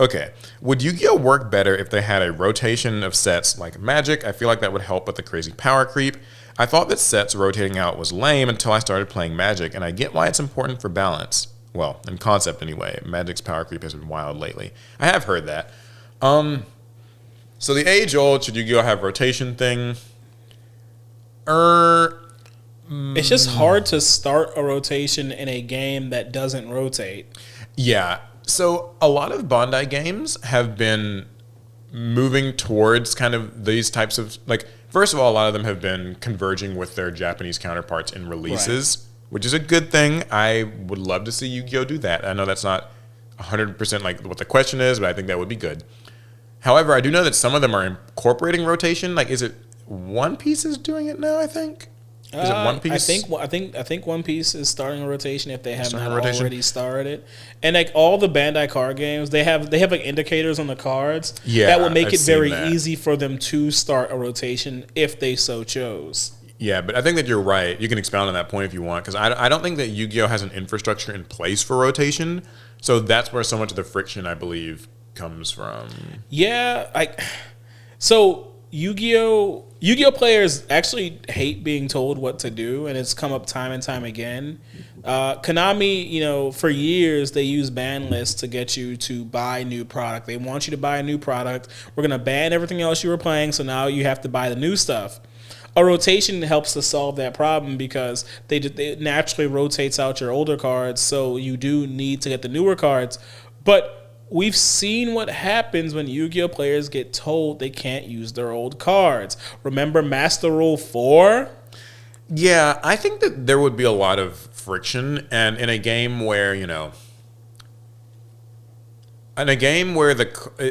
Okay. Would Yu-Gi-Oh work better if they had a rotation of sets like Magic? I feel like that would help with the crazy power creep. I thought that sets rotating out was lame until I started playing Magic, and I get why it's important for balance. Well, in concept anyway. Magic's power creep has been wild lately. I have heard that. So the age-old should Yu-Gi-Oh have rotation thing? It's just hard to start a rotation in a game that doesn't rotate. Yeah. So a lot of Bandai games have been moving towards kind of these types of, like, first of all, a lot of them have been converging with their Japanese counterparts in releases, which is a good thing. I would love to see Yu-Gi-Oh do that. I know that's not 100% like what the question is, but I think that would be good. However, I do know that some of them are incorporating rotation. Like, is it One Piece is doing it now, I think? Is it One Piece? I think One Piece is starting a rotation if they have not already started it. And like all the Bandai card games, they have like indicators on the cards that will make it very easy for them to start a rotation if they so chose. Yeah, but I think that you're right. You can expound on that point if you want, because I don't think that Yu-Gi-Oh has an infrastructure in place for rotation. So that's where so much of the friction, I believe, comes from. Yeah, so Yu-Gi-Oh players actually hate being told what to do, and it's come up time and time again. Konami, for years they use ban lists to get you to buy new product. They want you to buy a new product. We're gonna ban everything else you were playing, so now you have to buy the new stuff. A rotation helps to solve that problem because it naturally rotates out your older cards, so you do need to get the newer cards. But we've seen what happens when Yu-Gi-Oh players get told they can't use their old cards. Remember Master Rule 4? Yeah, I think that there would be a lot of friction, and in a game where,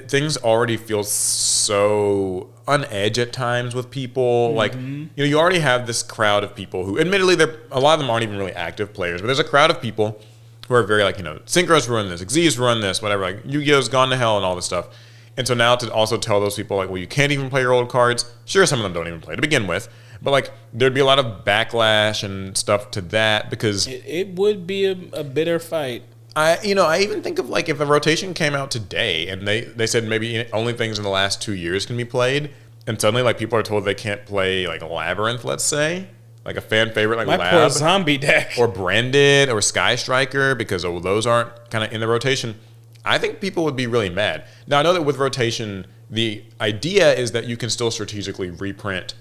things already feel so on edge at times with people, like, you already have this crowd of people who, admittedly, a lot of them aren't even really active players, but there's a crowd of people who are very Synchro's ruined this, Xyz's ruined this, whatever, like Yu-Gi-Oh's gone to hell and all this stuff. And so now to also tell those people, like, well, you can't even play your old cards. Sure, some of them don't even play to begin with, but like there'd be a lot of backlash and stuff to that because it would be a bitter fight. I even think of like if a rotation came out today and they said maybe only things in the last 2 years can be played, and suddenly like people are told they can't play like Labyrinth, let's say. Like a fan favorite like My poor zombie deck. Or Branded or Sky Striker because those aren't kind of in the rotation. I think people would be really mad. Now, I know that with rotation, the idea is that you can still strategically reprint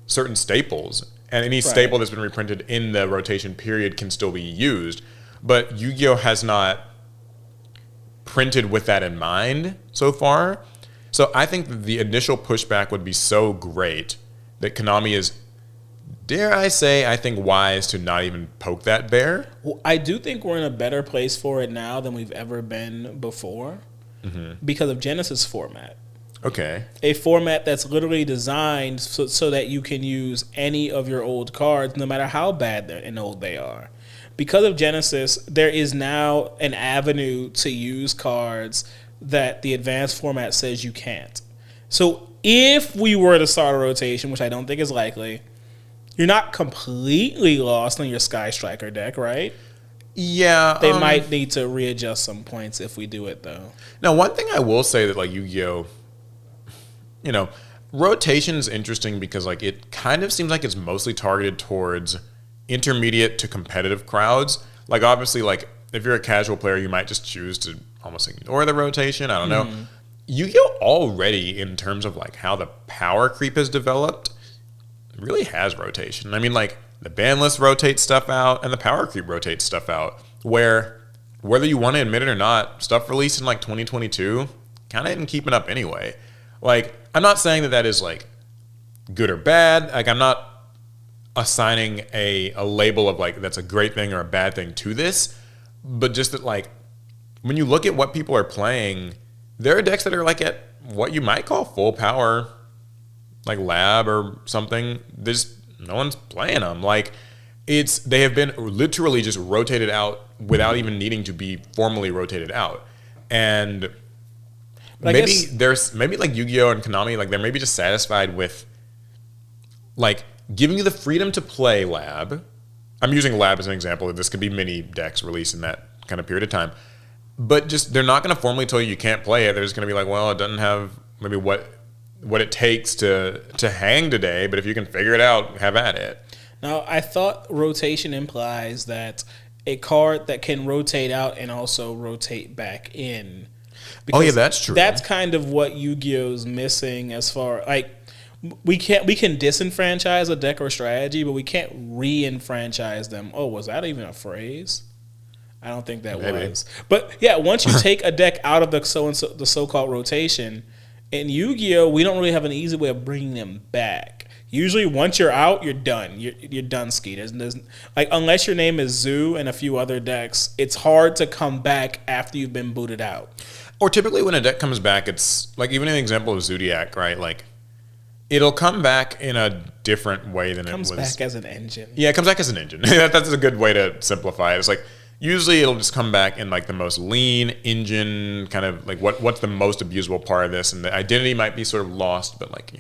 certain staples, and any staple that's been reprinted in the rotation period can still be used. But Yu-Gi-Oh has not printed with that in mind so far. So I think that the initial pushback would be so great that Konami is, dare I say, I think wise to not even poke that bear. Well, I do think we're in a better place for it now than we've ever been before because of Genesis format. Okay. A format that's literally designed so that you can use any of your old cards no matter how bad and old they are. Because of Genesis, there is now an avenue to use cards that the advanced format says you can't. So if we were to start a rotation, which I don't think is likely, you're not completely lost on your Sky Striker deck, right? Yeah. They might need to readjust some points if we do it, though. Now, one thing I will say that, like, Yu-Gi-Oh, rotation is interesting because, like, it kind of seems like it's mostly targeted towards intermediate to competitive crowds. Like, obviously, like, if you're a casual player, you might just choose to almost ignore the rotation. I don't know. Yu-Gi-Oh already, in terms of, like, how the power creep has developed, really has rotation. I mean, like, the ban list rotates stuff out and the power creep rotates stuff out, where whether you want to admit it or not, stuff released in like 2022 kind of isn't keeping up anyway. Like, I'm not saying that is like good or bad. Like, I'm not assigning a label of like that's a great thing or a bad thing to this, but just that, like, when you look at what people are playing, there are decks that are like at what you might call full power, like Lab or something. There's no one's playing them. Like, they have been literally just rotated out without even needing to be formally rotated out. And maybe like Yu-Gi-Oh and Konami, like, they're maybe just satisfied with like giving you the freedom to play Lab. I'm using Lab as an example. This could be mini decks released in that kind of period of time. but just they're not going to formally tell you can't play it. They're just going to be like, well, it doesn't have maybe what it takes to hang today, but if you can figure it out, have at it. Now, I thought rotation implies that a card that can rotate out and also rotate back in. Oh yeah, that's true. That's kind of what Yu-Gi-Oh's missing as far like we can disenfranchise a deck or strategy, but we can't re-enfranchise them. Oh, was that even a phrase? I don't think that was. But yeah, once you take a deck out of the so-called rotation, in Yu-Gi-Oh, we don't really have an easy way of bringing them back. Usually, once you're out, you're done. You're done, ski. There's like unless your name is Zoo and a few other decks, it's hard to come back after you've been booted out. Or typically, when a deck comes back, it's like even an example of Zodiac, right? Like it'll come back in a different way than it was. Comes back as an engine. Yeah, it comes back as an engine. That's a good way to simplify it. It's like usually it'll just come back in like the most lean engine, kind of like what's the most abusable part of this, and the identity might be sort of lost, but like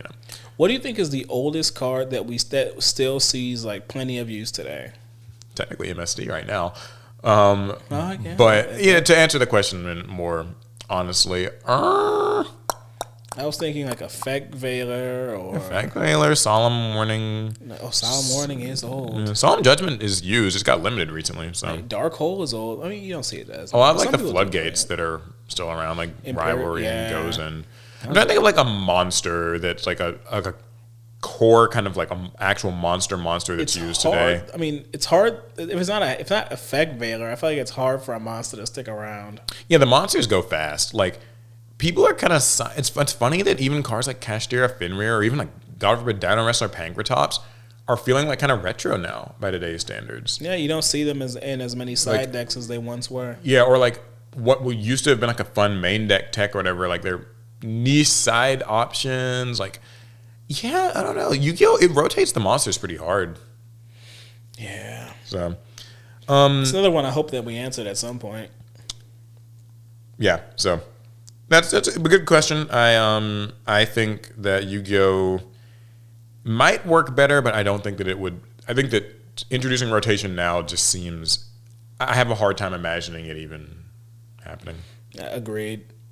What do you think is the oldest card that still sees like plenty of use today? Technically MSD right now. Yeah. But to answer the question more honestly, I was thinking like Effect Veiler or Effect Veiler, Solemn Warning. No, Solemn Warning is old. Solemn Judgment is used. It's got limited recently. So like Dark Hole is old. I mean, you don't see it as. Oh, I like the Floodgates that are still around, like Rivalry and Gozen. I'm trying to think of like a monster that's like a core kind of like an actual monster that's used hard. today. I mean, it's hard if it's not Effect Veiler. I feel like it's hard for a monster to stick around. Yeah, the monsters go fast. Like people are kind of. It's funny that even cards like Kashtira, Fenrir, or even like God forbid Dino Wrestler, Pankratops are feeling like kind of retro now by today's standards. Yeah, you don't see them in as many side decks as they once were. Yeah, or like what used to have been like a fun main deck tech or whatever, like their niche side options. Like, yeah, I don't know. Yu-Gi-Oh! It rotates the monsters pretty hard. Yeah. So, it's another one I hope that we answered at some point. Yeah, so that's a good question. I think that Yu-Gi-Oh! Might work better, but I don't think that it would. I think that introducing rotation now just seems. I have a hard time imagining it even happening. Agreed.